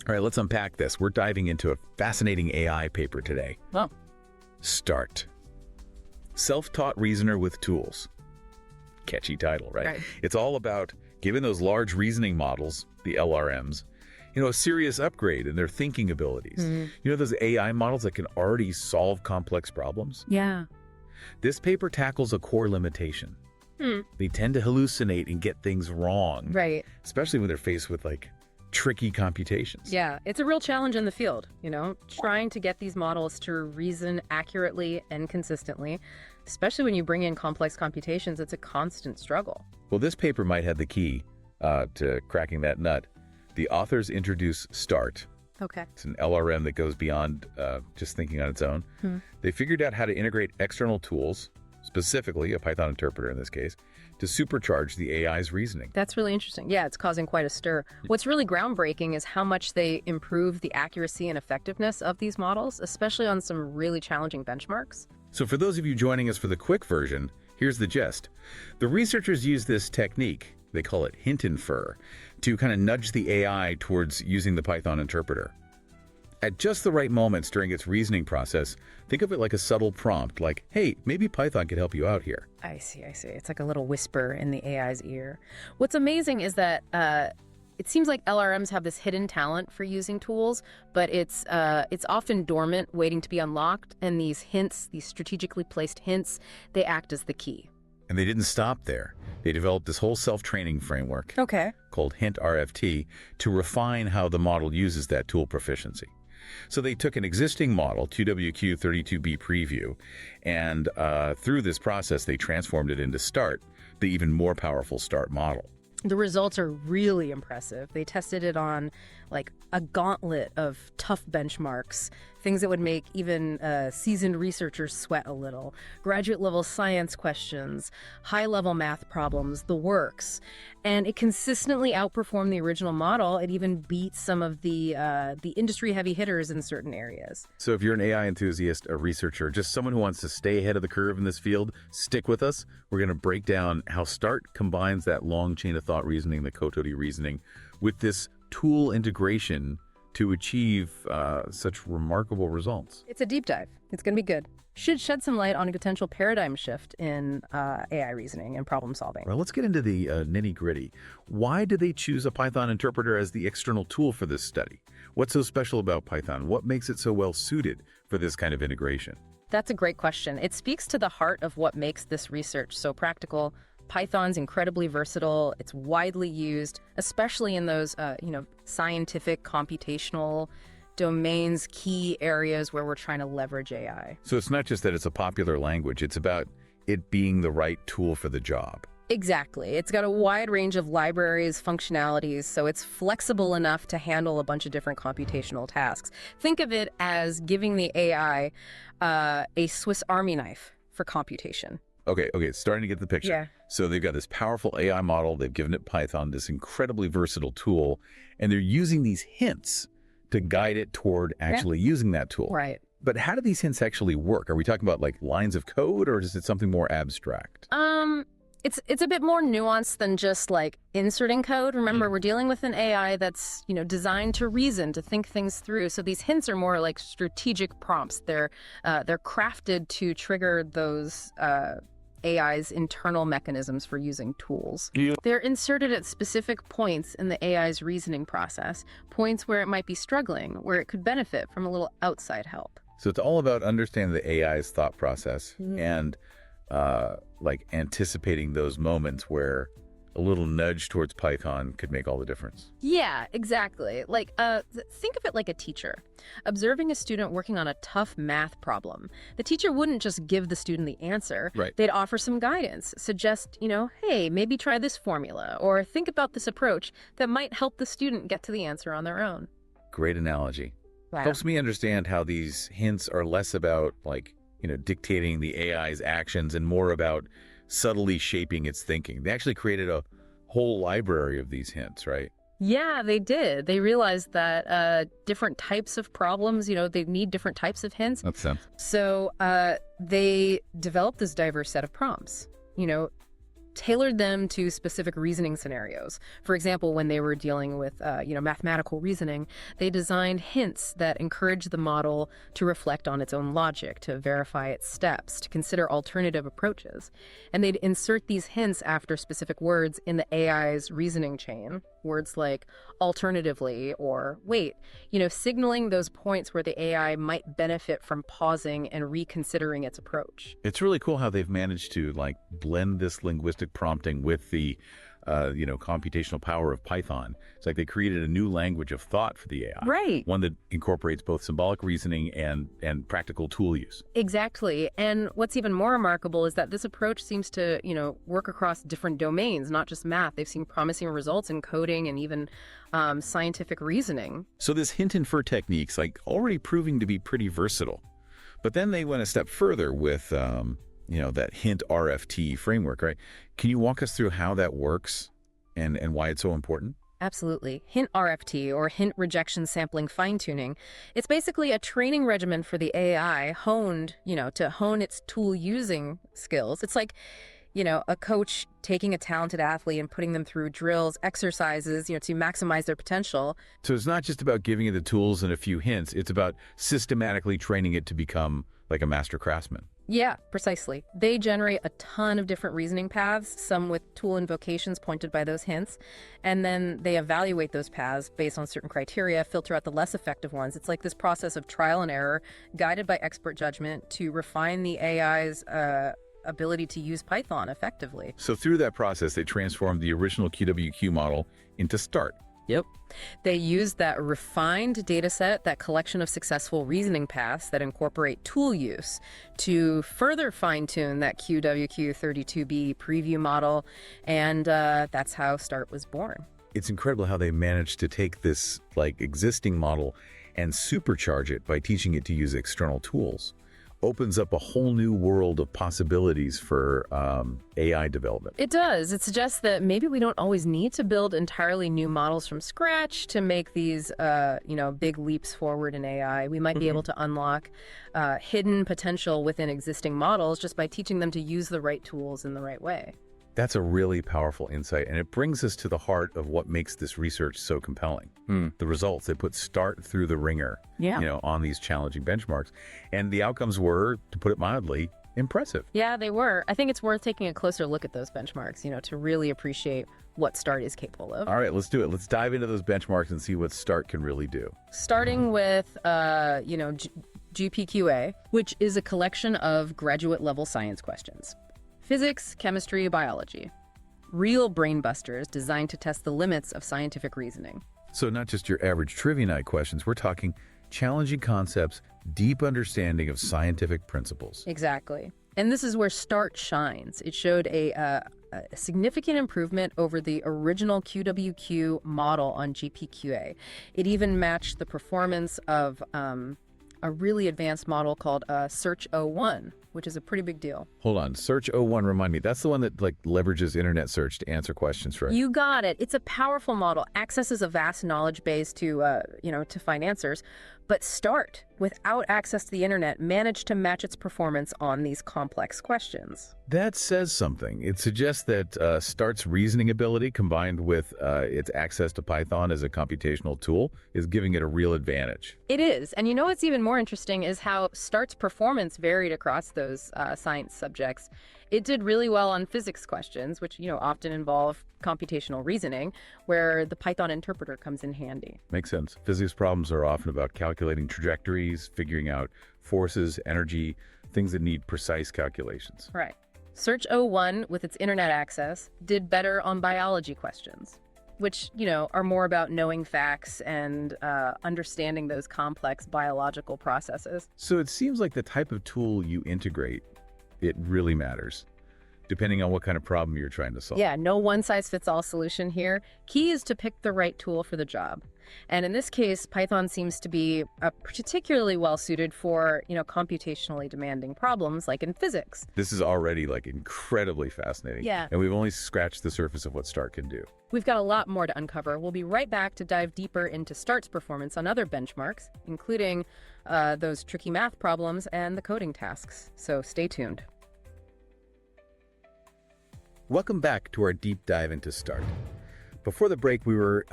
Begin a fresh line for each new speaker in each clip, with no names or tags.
All right, let's unpack this. We're diving into a fascinating AI paper today.
Oh.
START. Self-taught reasoner with tools. Catchy title, right? It's all about giving those large reasoning models, the LRMs, a serious upgrade in their thinking abilities. Those AI models that can already solve complex problems?
Yeah.
This paper tackles a core limitation. They tend to hallucinate and get things wrong.
Right.
Especially when they're faced with tricky computations.
Yeah, it's a real challenge in the field, trying to get these models to reason accurately and consistently, especially when you bring in complex computations. It's a constant struggle.
Well, this paper might have the key to cracking that nut. The authors introduce START.
Okay.
It's an LRM that goes beyond just thinking on its own. They figured out how to integrate external tools, specifically a Python interpreter in this case, to supercharge the AI's reasoning.
That's really interesting. Yeah, it's causing quite a stir. What's really groundbreaking is how much they improve the accuracy and effectiveness of these models, especially on some really challenging benchmarks.
So for those of you joining us for the quick version, here's the gist. The researchers use this technique, they call it Hint-infer, to kind of nudge the AI towards using the Python interpreter. At just the right moments during its reasoning process, think of it like a subtle prompt, like, hey, maybe Python could help you out here.
I see. It's like a little whisper in the AI's ear. What's amazing is that it seems like LRMs have this hidden talent for using tools, but it's often dormant, waiting to be unlocked, and these hints, these strategically placed hints, they act as the key.
And they didn't stop there. They developed this whole self-training framework called Hint-RFT to refine how the model uses that tool proficiency. So they took an existing model, 2WQ32B preview, and through this process, they transformed it into START, the even more powerful START model.
The results are really impressive. They tested it on a gauntlet of tough benchmarks, things that would make even seasoned researchers sweat a little. Graduate level science questions, high level math problems, the works. And it consistently outperformed the original model. It even beat some of the industry heavy hitters in certain areas.
So if you're an AI enthusiast, a researcher, just someone who wants to stay ahead of the curve in this field, stick with us. We're going to break down how START combines that long chain of thought reasoning, the Code reasoning, with this tool integration to achieve such remarkable results.
It's a deep dive. It's going to be good. Should shed some light on a potential paradigm shift in AI reasoning and problem solving.
Well, let's get into the nitty-gritty. Why did they choose a Python interpreter as the external tool for this study? What's so special about Python? What makes it so well suited for this kind of integration?
That's a great question. It speaks to the heart of what makes this research so practical. Python's incredibly versatile. It's widely used, especially in those, scientific, computational domains, key areas where we're trying to leverage AI.
So it's not just that it's a popular language, it's about it being the right tool for the job.
Exactly. It's got a wide range of libraries, functionalities, so it's flexible enough to handle a bunch of different computational tasks. Think of it as giving the AI a Swiss Army knife for computation.
Okay, starting to get the picture.
Yeah.
So they've got this powerful AI model, they've given it Python, this incredibly versatile tool, and they're using these hints to guide it toward actually using that tool.
Right.
But how do these hints actually work? Are we talking about lines of code, or is it something more abstract?
It's a bit more nuanced than just inserting code. Remember, we're dealing with an AI that's, designed to reason, to think things through. So these hints are more like strategic prompts. They're crafted to trigger those AI's internal mechanisms for using tools. They're inserted at specific points in the AI's reasoning process, points where it might be struggling, where it could benefit from a little outside help.
So it's all about understanding the AI's thought process and anticipating those moments where a little nudge towards Python could make all the difference.
Yeah, exactly. Think of it like a teacher observing a student working on a tough math problem. The teacher wouldn't just give the student the answer.
Right.
They'd offer some guidance, suggest, hey, maybe try this formula, or think about this approach that might help the student get to the answer on their own.
Great analogy.
Wow.
Helps me understand how these hints are less about dictating the AI's actions and more about subtly shaping its thinking. They actually created a whole library of these hints, right?
Yeah, they did. They realized that different types of problems, they need different types of hints.
Makes sense.
So they developed this diverse set of prompts. tailored them to specific reasoning scenarios. For example, when they were dealing with, mathematical reasoning, they designed hints that encourage the model to reflect on its own logic, to verify its steps, to consider alternative approaches. And they'd insert these hints after specific words in the AI's reasoning chain, words like alternatively or wait, signaling those points where the AI might benefit from pausing and reconsidering its approach.
It's really cool how they've managed to blend this linguistic prompting with the computational power of Python. It's like they created a new language of thought for the AI.
Right.
One that incorporates both symbolic reasoning and practical tool use.
Exactly. And what's even more remarkable is that this approach seems to, work across different domains, not just math. They've seen promising results in coding and even scientific reasoning.
So this hint-infer technique's already proving to be pretty versatile. But then they went a step further with that Hint-RFT framework, right? Can you walk us through how that works and why it's so important?
Absolutely. Hint-RFT, or hint rejection sampling fine-tuning, it's basically a training regimen for the AI honed, to hone its tool using skills. It's like, a coach taking a talented athlete and putting them through drills, exercises, to maximize their potential.
So it's not just about giving it the tools and a few hints. It's about systematically training it to become like a master craftsman.
Yeah, precisely. They generate a ton of different reasoning paths, some with tool invocations pointed by those hints, and then they evaluate those paths based on certain criteria, filter out the less effective ones. It's like this process of trial and error, guided by expert judgment to refine the AI's ability to use Python effectively.
So through that process, they transformed the original QWQ model into START.
Yep. They used that refined data set, that collection of successful reasoning paths that incorporate tool use to further fine-tune that QWQ32B preview model, and that's how START was born.
It's incredible how they managed to take this existing model and supercharge it by teaching it to use external tools. Opens up a whole new world of possibilities for AI development.
It does. It suggests that maybe we don't always need to build entirely new models from scratch to make these, big leaps forward in AI. We might be able to unlock hidden potential within existing models just by teaching them to use the right tools in the right way.
That's a really powerful insight, and it brings us to the heart of what makes this research so compelling. The results, they put START through the ringer, on these challenging benchmarks. And the outcomes were, to put it mildly, impressive.
Yeah, they were. I think it's worth taking a closer look at those benchmarks, to really appreciate what START is capable of.
All right, let's do it. Let's dive into those benchmarks and see what START can really do.
Starting with, GPQA, which is a collection of graduate-level science questions. Physics, chemistry, biology. Real brain busters designed to test the limits of scientific reasoning.
So not just your average trivia night questions, we're talking challenging concepts, deep understanding of scientific principles.
Exactly. And this is where START shines. It showed a significant improvement over the original QWQ model on GPQA. It even matched the performance of a really advanced model called Search 01, which is a pretty big deal.
Hold on, Search 01, remind me, that's the one that leverages internet search to answer questions, right?
You got it. It's a powerful model, accesses a vast knowledge base to find answers. But START, without access to the internet, managed to match its performance on these complex questions.
That says something. It suggests that START's reasoning ability combined with its access to Python as a computational tool is giving it a real advantage.
It is. And what's even more interesting is how START's performance varied across those science subjects. It did really well on physics questions, which, often involve computational reasoning, where the Python interpreter comes in handy.
Makes sense. Physics problems are often about calculating trajectories, figuring out forces, energy, things that need precise calculations.
Right. Search 01, with its internet access, did better on biology questions, which, are more about knowing facts and understanding those complex biological processes.
So it seems like the type of tool you integrate, it really matters, depending on what kind of problem you're trying to solve.
Yeah, no one-size-fits-all solution here. Key is to pick the right tool for the job. And in this case, Python seems to be particularly well-suited for, computationally demanding problems, like in physics.
This is already, incredibly fascinating.
Yeah.
And we've only scratched the surface of what START can do.
We've got a lot more to uncover. We'll be right back to dive deeper into START's performance on other benchmarks, including those tricky math problems and the coding tasks. So stay tuned.
Welcome back to our deep dive into Start. Before the break, we were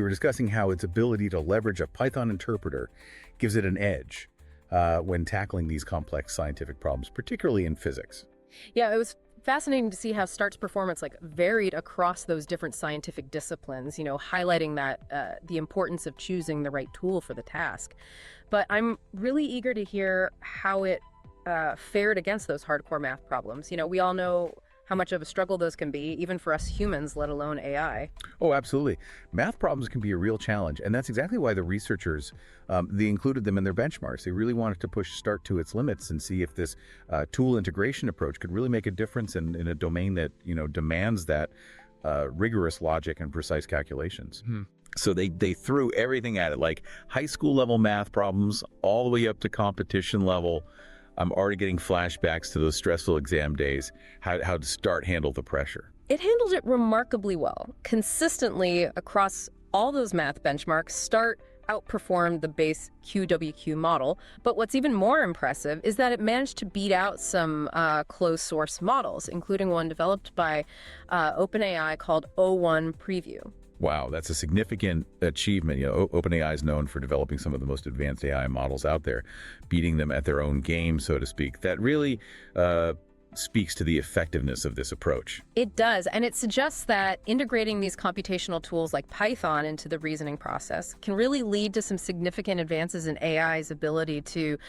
discussing how its ability to leverage a Python interpreter gives it an edge when tackling these complex scientific problems, particularly in physics.
Yeah, it was fascinating to see how Start's performance varied across those different scientific disciplines, highlighting that the importance of choosing the right tool for the task. But I'm really eager to hear how it fared against those hardcore math problems. We all know how much of a struggle those can be, even for us humans, let alone AI.
Oh, absolutely. Math problems can be a real challenge, and that's exactly why the researchers, they included them in their benchmarks. They really wanted to push Start to its limits and see if this tool integration approach could really make a difference in a domain that, demands that rigorous logic and precise calculations. So they threw everything at it, like high school level math problems all the way up to competition level. I'm already getting flashbacks to those stressful exam days, how to Start handle the pressure.
It handled it remarkably well. Consistently across all those math benchmarks, Start outperformed the base QWQ model. But what's even more impressive is that it managed to beat out some closed source models, including one developed by OpenAI called O1 Preview.
Wow, that's a significant achievement. OpenAI is known for developing some of the most advanced AI models out there, beating them at their own game, so to speak. That really speaks to the effectiveness of this approach.
It does, and it suggests that integrating these computational tools like Python into the reasoning process can really lead to some significant advances in AI's ability to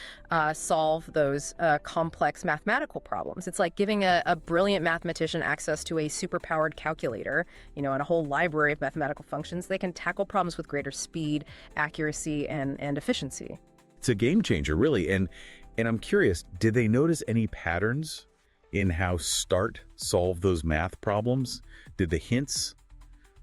solve those complex mathematical problems. It's like giving a brilliant mathematician access to a superpowered calculator, and a whole library of mathematical functions. They can tackle problems with greater speed, accuracy, and efficiency.
It's a game changer, really. And I'm curious, did they notice any patterns in how Start solved those math problems? Did the hints,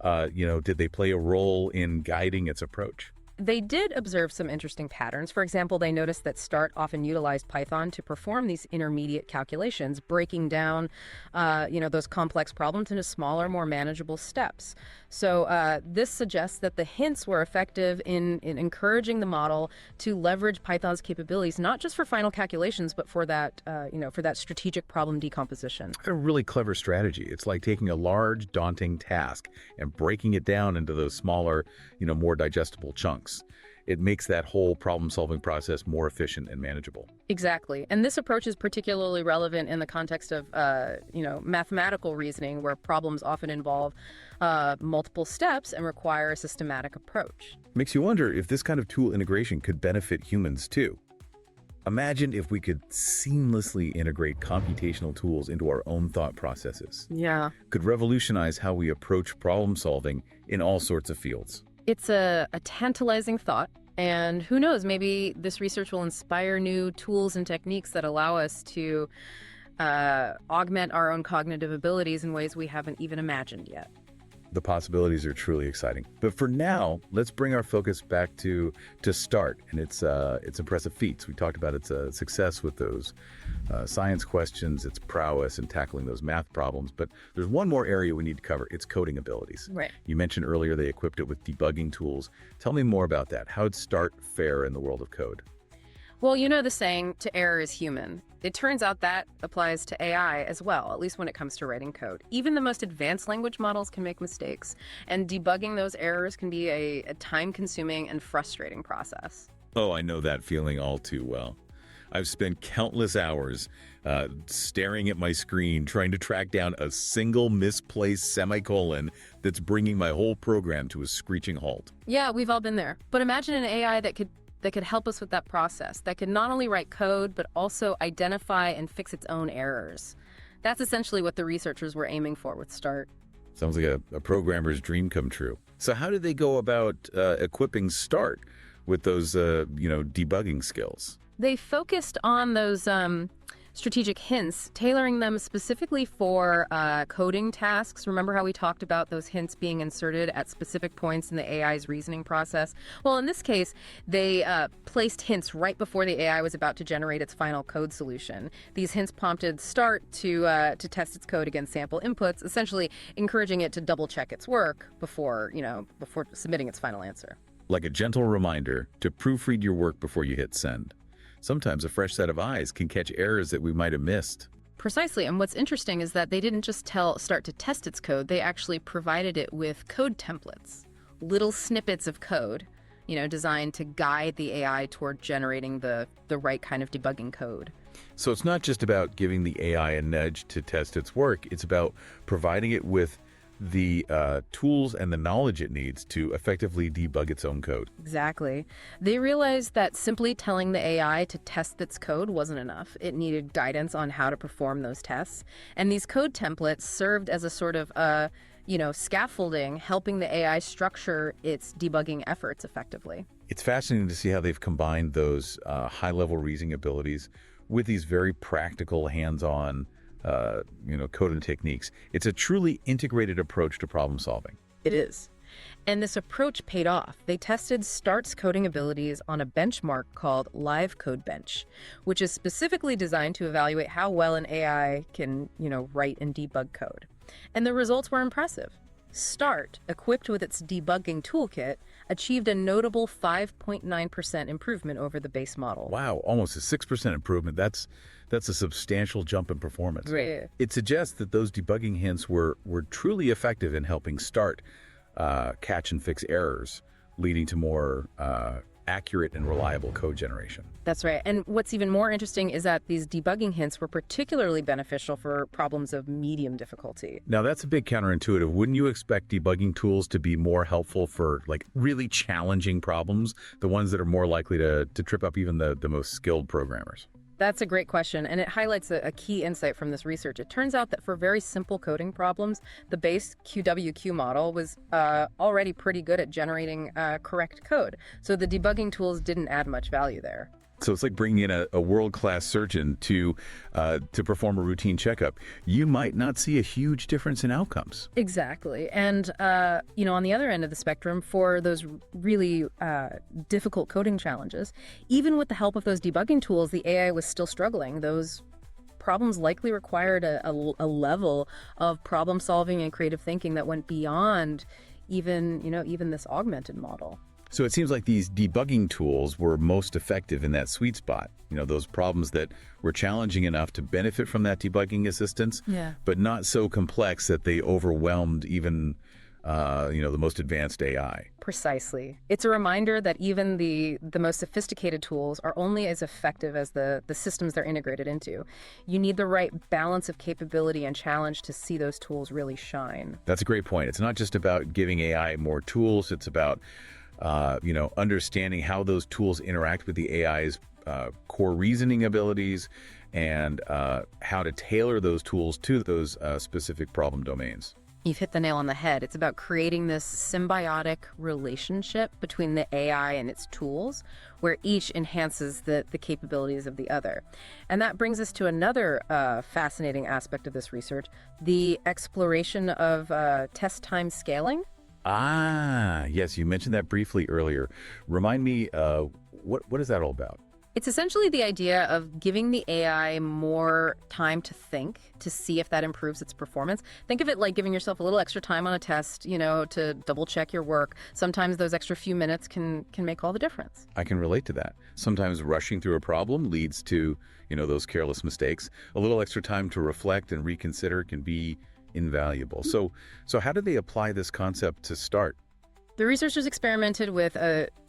did they play a role in guiding its approach?
They did observe some interesting patterns. For example, they noticed that Start often utilized Python to perform these intermediate calculations, breaking down, those complex problems into smaller, more manageable steps. So this suggests that the hints were effective in encouraging the model to leverage Python's capabilities, not just for final calculations, but for that, for that strategic problem decomposition.
A really clever strategy. It's like taking a large, daunting task and breaking it down into those smaller, more digestible chunks. It makes that whole problem-solving process more efficient and manageable.
Exactly. And this approach is particularly relevant in the context of, mathematical reasoning, where problems often involve multiple steps and require a systematic approach.
Makes you wonder if this kind of tool integration could benefit humans too. Imagine if we could seamlessly integrate computational tools into our own thought processes.
Yeah.
Could revolutionize how we approach problem solving in all sorts of fields.
It's a tantalizing thought, and who knows, maybe this research will inspire new tools and techniques that allow us to augment our own cognitive abilities in ways we haven't even imagined yet.
The possibilities are truly exciting. But for now, let's bring our focus back to Start and its impressive feats. We talked about its success with those science questions, its prowess in tackling those math problems. But there's one more area we need to cover, its coding abilities.
Right.
You mentioned earlier they equipped it with debugging tools. Tell me more about that. How'd Start fare in the world of code?
Well, you know the saying, to err is human. It turns out that applies to AI as well, at least when it comes to writing code. Even the most advanced language models can make mistakes, and debugging those errors can be a time-consuming and frustrating process.
Oh, I know that feeling all too well. I've spent countless hours staring at my screen trying to track down a single misplaced semicolon that's bringing my whole program to a screeching halt.
Yeah, we've all been there. But imagine an AI that could help us with that process, that could not only write code, but also identify and fix its own errors. That's essentially what the researchers were aiming for with Start.
Sounds like a programmer's dream come true. So how did they go about equipping Start with those, debugging skills?
They focused on those strategic hints, tailoring them specifically for coding tasks. Remember how we talked about those hints being inserted at specific points in the AI's reasoning process? Well, in this case, they placed hints right before the AI was about to generate its final code solution. These hints prompted Start to test its code against sample inputs, essentially encouraging it to double-check its work before submitting its final answer.
Like a gentle reminder to proofread your work before you hit send. Sometimes a fresh set of eyes can catch errors that we might have missed.
Precisely. And what's interesting is that they didn't just start to test its code. They actually provided it with code templates, little snippets of code, designed to guide the AI toward generating the right kind of debugging code.
So it's not just about giving the AI a nudge to test its work. It's about providing it with the tools and the knowledge it needs to effectively debug its own code.
Exactly. They realized that simply telling the AI to test its code wasn't enough. It needed guidance on how to perform those tests. And these code templates served as a sort of scaffolding, helping the AI structure its debugging efforts effectively.
It's fascinating to see how they've combined those high-level reasoning abilities with these very practical, hands-on code and techniques. It's a truly integrated approach to problem solving.
It is. And this approach paid off. They tested Start's coding abilities on a benchmark called LiveCodeBench, which is specifically designed to evaluate how well an AI can, write and debug code. And the results were impressive. Start, equipped with its debugging toolkit, achieved a notable 5.9% improvement over the base model.
Wow, almost a 6% improvement. That's a substantial jump in performance.
Right.
It suggests that those debugging hints were truly effective in helping Start catch and fix errors, leading to more accurate and reliable code generation.
That's right. And what's even more interesting is that these debugging hints were particularly beneficial for problems of medium difficulty.
Now, that's a bit counterintuitive. Wouldn't you expect debugging tools to be more helpful for really challenging problems, the ones that are more likely to trip up even the most skilled programmers?
That's a great question, and it highlights a key insight from this research. It turns out that for very simple coding problems, the base QWQ model was already pretty good at generating correct code. So the debugging tools didn't add much value there.
So it's like bringing in a world-class surgeon to perform a routine checkup. You might not see a huge difference in outcomes.
Exactly. And, on the other end of the spectrum, for those really difficult coding challenges, even with the help of those debugging tools, the AI was still struggling. Those problems likely required a level of problem solving and creative thinking that went beyond even this augmented model.
So it seems like these debugging tools were most effective in that sweet spot. Those problems that were challenging enough to benefit from that debugging assistance, but not so complex that they overwhelmed even, the most advanced AI.
Precisely. It's a reminder that even the most sophisticated tools are only as effective as the systems they're integrated into. You need the right balance of capability and challenge to see those tools really shine.
That's a great point. It's not just about giving AI more tools. It's about understanding how those tools interact with the AI's core reasoning abilities and how to tailor those tools to those specific problem domains.
You've hit the nail on the head. It's about creating this symbiotic relationship between the AI and its tools, where each enhances the capabilities of the other. And that brings us to another fascinating aspect of this research, the exploration of test time scaling.
Ah, yes, you mentioned that briefly earlier. Remind me, what is that all about?
It's essentially the idea of giving the AI more time to think, to see if that improves its performance. Think of it like giving yourself a little extra time on a test, to double check your work. Sometimes those extra few minutes can make all the difference.
I can relate to that. Sometimes rushing through a problem leads to, those careless mistakes. A little extra time to reflect and reconsider can be invaluable. So how did they apply this concept to Start?
The researchers experimented with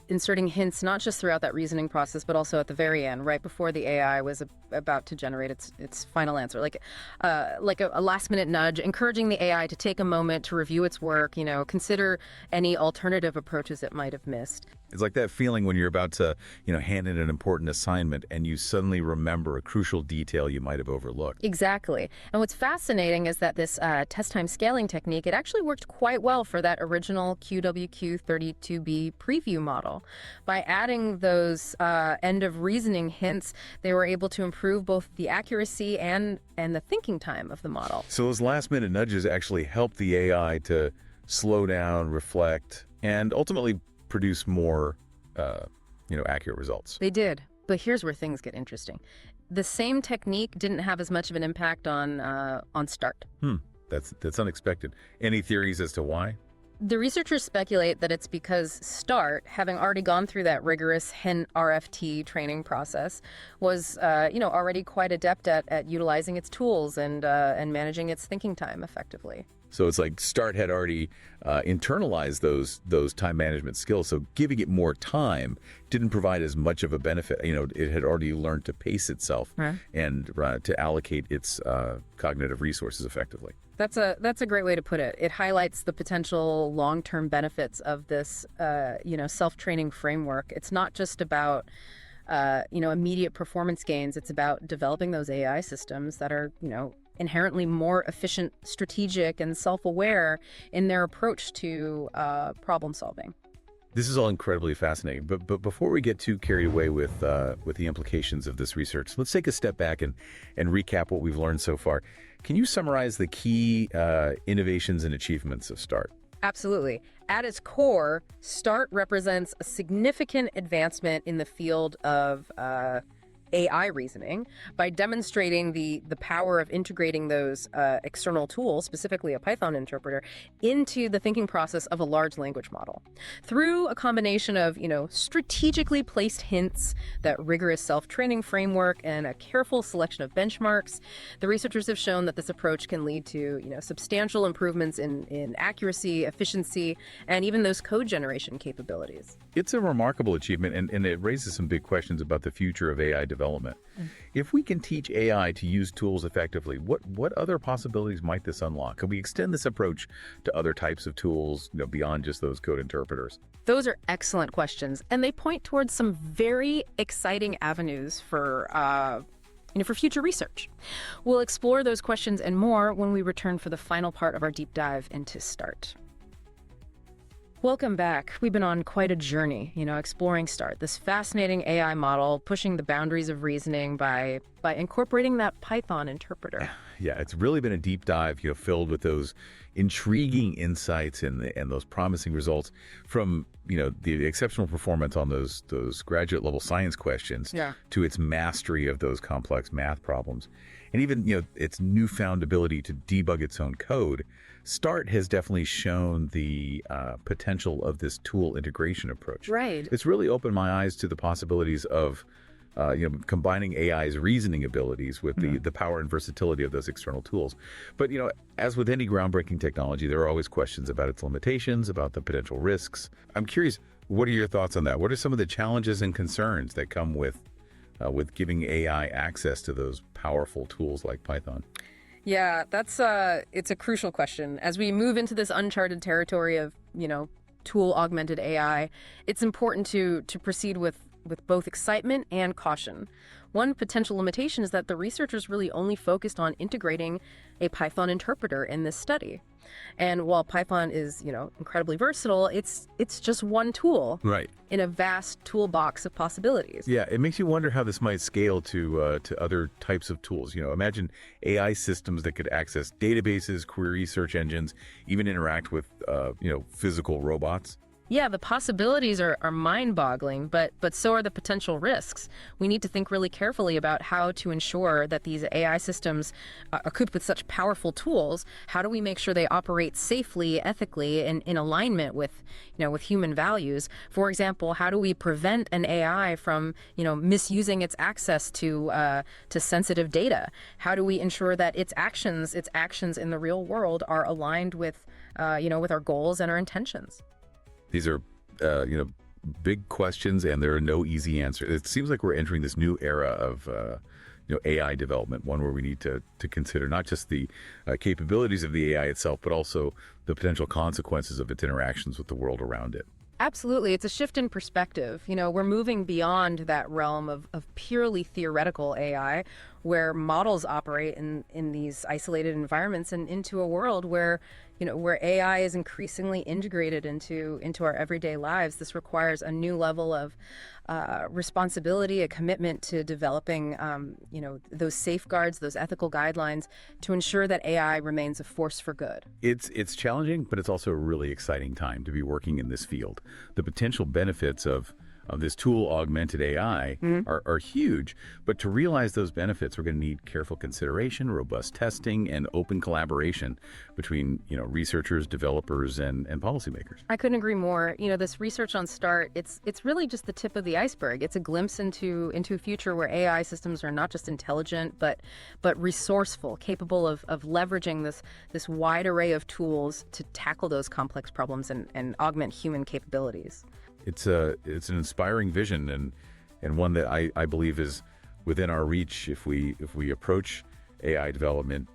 inserting hints not just throughout that reasoning process, but also at the very end, right before the AI was about to generate its final answer, like a last-minute nudge, encouraging the AI to take a moment to review its work, consider any alternative approaches it might have missed.
It's like that feeling when you're about to, hand in an important assignment and you suddenly remember a crucial detail you might have overlooked.
Exactly. And what's fascinating is that this test time scaling technique, it actually worked quite well for that original QWQ32B preview model. By adding those end of reasoning hints, they were able to improve both the accuracy and the thinking time of the model.
So those last minute nudges actually help the AI to slow down, reflect, and ultimately produce more, accurate results.
They did. But here's where things get interesting. The same technique didn't have as much of an impact on Start.
That's unexpected. Any theories as to why?
The researchers speculate that it's because START, having already gone through that rigorous Hint-RFT training process, was already quite adept at utilizing its tools and managing its thinking time effectively.
So it's like START had already internalized those time management skills. So giving it more time didn't provide as much of a benefit. It had already learned to pace itself and to allocate its cognitive resources effectively.
That's a great way to put it. It highlights the potential long-term benefits of this, self-training framework. It's not just about, immediate performance gains. It's about developing those AI systems that are, inherently more efficient, strategic, and self-aware in their approach to problem solving.
This is all incredibly fascinating, but before we get too carried away with the implications of this research, let's take a step back and recap what we've learned so far. Can you summarize the key innovations and achievements of START?
Absolutely. At its core, START represents a significant advancement in the field of AI reasoning by demonstrating the power of integrating those external tools, specifically a Python interpreter, into the thinking process of a large language model. Through a combination of, strategically placed hints, that rigorous self-training framework, and a careful selection of benchmarks, the researchers have shown that this approach can lead to, substantial improvements in accuracy, efficiency, and even those code generation capabilities.
It's a remarkable achievement, and it raises some big questions about the future of AI development. If we can teach AI to use tools effectively, what other possibilities might this unlock? Can we extend this approach to other types of tools, beyond just those code interpreters?
Those are excellent questions, and they point towards some very exciting avenues for future research. We'll explore those questions and more when we return for the final part of our deep dive into START. Welcome back. We've been on quite a journey, exploring START, this fascinating AI model, pushing the boundaries of reasoning by incorporating that Python interpreter.
Yeah, it's really been a deep dive, filled with those intriguing insights and those promising results from, the exceptional performance on those graduate level science questions to its mastery of those complex math problems. And even, its newfound ability to debug its own code. START has definitely shown the potential of this tool integration approach.
Right.
It's really opened my eyes to the possibilities of combining AI's reasoning abilities with the power and versatility of those external tools. But, as with any groundbreaking technology, there are always questions about its limitations, about the potential risks. I'm curious, what are your thoughts on that? What are some of the challenges and concerns that come with giving AI access to those powerful tools like Python?
Yeah, it's a crucial question. As we move into this uncharted territory of, tool augmented AI, it's important to proceed with both excitement and caution. One potential limitation is that the researchers really only focused on integrating a Python interpreter in this study. And while Python is, incredibly versatile, it's just one tool in a vast toolbox of possibilities.
Yeah, it makes you wonder how this might scale to other types of tools. Imagine AI systems that could access databases, query search engines, even interact with, physical robots.
Yeah, the possibilities are mind-boggling, but so are the potential risks. We need to think really carefully about how to ensure that these AI systems, equipped with such powerful tools, how do we make sure they operate safely, ethically, and in alignment with, with human values? For example, how do we prevent an AI from, misusing its access to sensitive data? How do we ensure that its actions in the real world are aligned with, with our goals and our intentions?
These are, big questions, and there are no easy answers. It seems like we're entering this new era of, AI development, one where we need to consider not just the capabilities of the AI itself, but also the potential consequences of its interactions with the world around it.
Absolutely. It's a shift in perspective. We're moving beyond that realm of purely theoretical AI, where models operate in these isolated environments, and into a world where AI is increasingly integrated into our everyday lives. This requires a new level of responsibility, a commitment to developing, those safeguards, those ethical guidelines to ensure that AI remains a force for good.
It's challenging, but it's also a really exciting time to be working in this field. The potential benefits of of this tool, augmented AI, are huge. But to realize those benefits, we're going to need careful consideration, robust testing, and open collaboration between, researchers, developers, and policymakers.
I couldn't agree more. This research on START, it's really just the tip of the iceberg. It's a glimpse into a future where AI systems are not just intelligent, but resourceful, capable of leveraging this wide array of tools to tackle those complex problems and augment human capabilities.
It's an inspiring vision and one that I believe is within our reach if we approach AI development,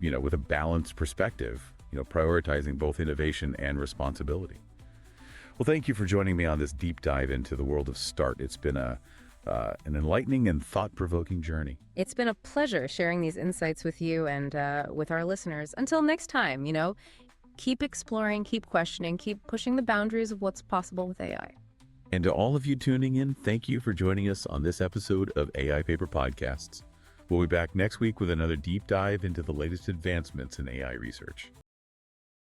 with a balanced perspective, prioritizing both innovation and responsibility. Well, thank you for joining me on this deep dive into the world of START. It's been an enlightening and thought-provoking journey.
It's been a pleasure sharing these insights with you and with our listeners. Until next time, keep exploring, keep questioning, keep pushing the boundaries of what's possible with AI.
And to all of you tuning in, thank you for joining us on this episode of AI Paper Podcasts. We'll be back next week with another deep dive into the latest advancements in AI research.